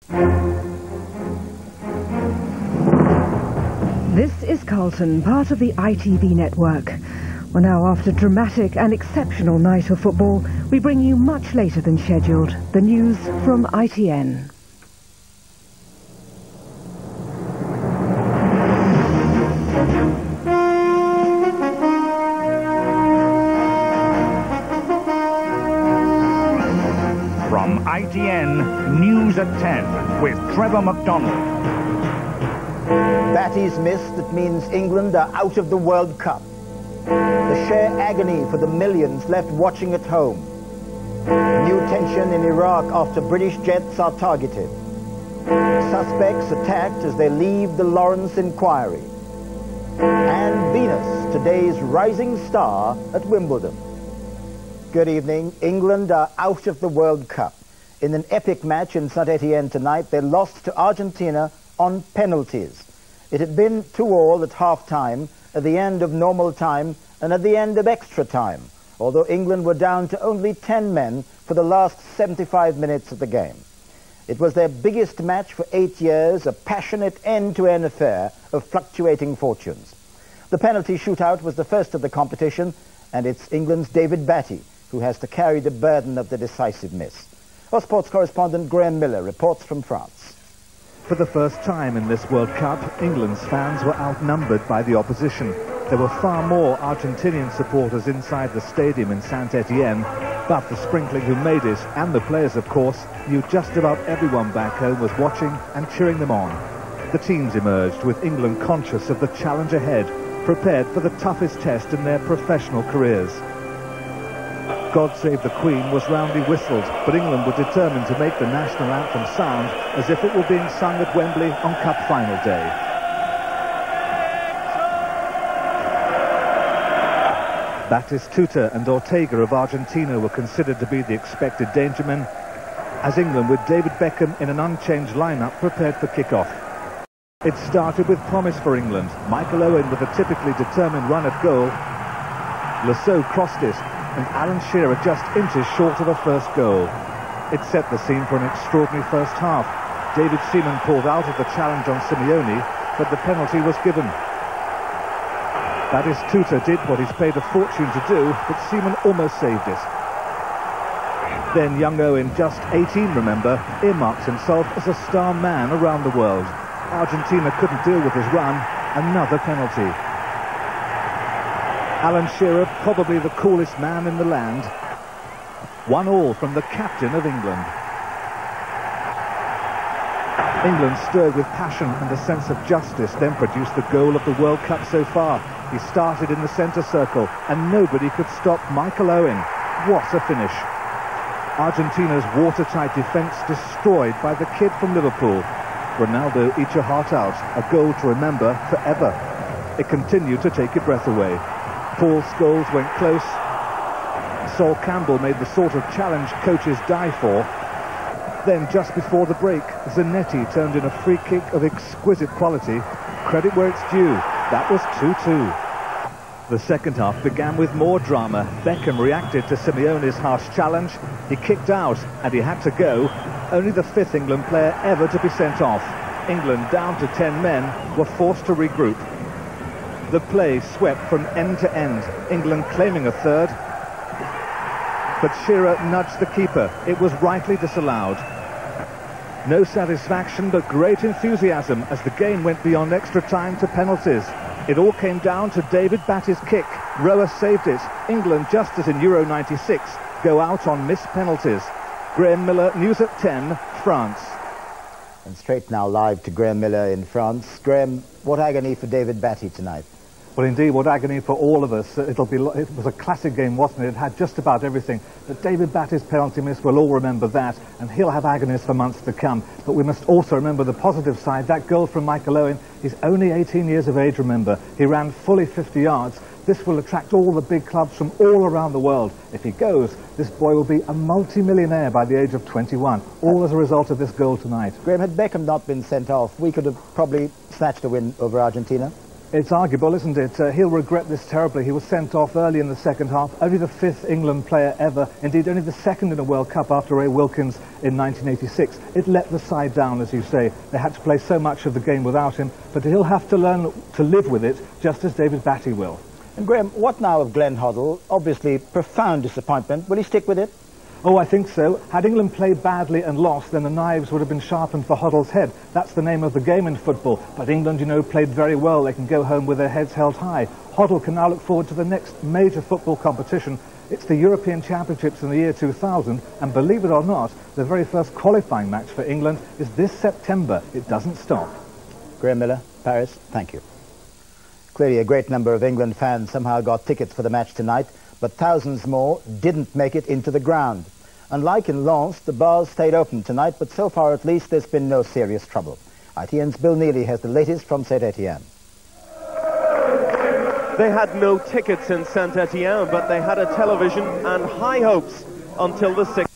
This is Carlton, part of the ITV network. Well, now, after a dramatic and exceptional night of football, we bring you much later than scheduled the news from ITN. From ITN, News at 10 with Trevor McDonald. Batty's miss that means England are out of the World Cup. The sheer agony for the millions left watching at home. New tension in Iraq after British jets are targeted. Suspects attacked as they leave the Lawrence inquiry. And Venus, today's rising star at Wimbledon. Good evening. England are out of the World Cup. In an epic match in Saint-Étienne tonight, they lost to Argentina on penalties. It had been 2-2 at half-time, at the end of normal time, and at the end of extra time, although England were down to only 10 men for the last 75 minutes of the game. It was their biggest match for 8 years, a passionate end-to-end affair of fluctuating fortunes. The penalty shootout was the first of the competition, and it's England's David Batty who has to carry the burden of the decisive miss. Our sports correspondent Graham Miller reports from France. For the first time in this World Cup, England's fans were outnumbered by the opposition. There were far more Argentinian supporters inside the stadium in Saint-Étienne, but the sprinkling who made it, and the players of course, knew just about everyone back home was watching and cheering them on. The teams emerged with England conscious of the challenge ahead, prepared for the toughest test in their professional careers. God Save the Queen was roundly whistled, but England were determined to make the national anthem sound as if it were being sung at Wembley on Cup final day. Batistuta and Ortega of Argentina were considered to be the expected danger men, as England, with David Beckham in an unchanged lineup, prepared for kick-off. It started with promise for England. Michael Owen with a typically determined run at goal. Lasseau crossed it, and Alan Shearer just inches short of a first goal. It set the scene for an extraordinary first half. David Seaman pulled out of the challenge on Simeone, but the penalty was given. Batistuta did what he's paid a fortune to do, but Seaman almost saved it. Then young Owen, just 18 remember, earmarks himself as a star man around the world. Argentina couldn't deal with his run, another penalty. Alan Shearer, probably the coolest man in the land. 1-1 from the captain of England. England stirred with passion and a sense of justice, then produced the goal of the World Cup so far. He started in the centre circle, and nobody could stop Michael Owen. What a finish. Argentina's watertight defence destroyed by the kid from Liverpool. Ronaldo eat your heart out, a goal to remember forever. It continued to take your breath away. Paul Scholes went close. Sol Campbell made the sort of challenge coaches die for. Then, just before the break, Zanetti turned in a free kick of exquisite quality. Credit where it's due. That was 2-2. The second half began with more drama. Beckham reacted to Simeone's harsh challenge. He kicked out, and he had to go. Only the fifth England player ever to be sent off. England, down to 10 men, were forced to regroup. The play swept from end to end, England claiming a third, but Shearer nudged the keeper. It was rightly disallowed. No satisfaction, but great enthusiasm as the game went beyond extra time to penalties. It all came down to David Batty's kick. Roa saved it. England, just as in Euro 96, go out on missed penalties. Graham Miller, News at 10, France. And straight now live to Graham Miller in France. Graham, what agony for David Batty tonight? Well, indeed, what agony for all of us. It was a classic game, wasn't it? It had just about everything. But David Batty's penalty miss, we'll all remember that, and he'll have agonies for months to come. But we must also remember the positive side. That goal from Michael Owen, he's only 18 years of age, remember. He ran fully 50 yards. This will attract all the big clubs from all around the world. If he goes, this boy will be a multi-millionaire by the age of 21, all as a result of this goal tonight. Graham, had Beckham not been sent off, we could have probably snatched a win over Argentina. It's arguable, isn't it? He'll regret this terribly. He was sent off early in the second half, only the 5th England player ever, indeed only the 2nd in a World Cup after Ray Wilkins in 1986. It let the side down, as you say. They had to play so much of the game without him, but he'll have to learn to live with it, just as David Batty will. And Graham, what now of Glenn Hoddle? Obviously profound disappointment. Will he stick with it? Oh, I think so. Had England played badly and lost, then the knives would have been sharpened for Hoddle's head. That's the name of the game in football. But England, you know, played very well. They can go home with their heads held high. Hoddle can now look forward to the next major football competition. It's the European Championships in the year 2000, and believe it or not, the very first qualifying match for England is this September. It doesn't stop. Graham Miller, Paris, thank you. Clearly a great number of England fans somehow got tickets for the match tonight, but thousands more didn't make it into the ground. Unlike in Lens, the bars stayed open tonight, but so far at least there's been no serious trouble. ITN's Bill Neely has the latest from Saint-Étienne. They had no tickets in Saint-Étienne, but they had a television and high hopes until the 6th.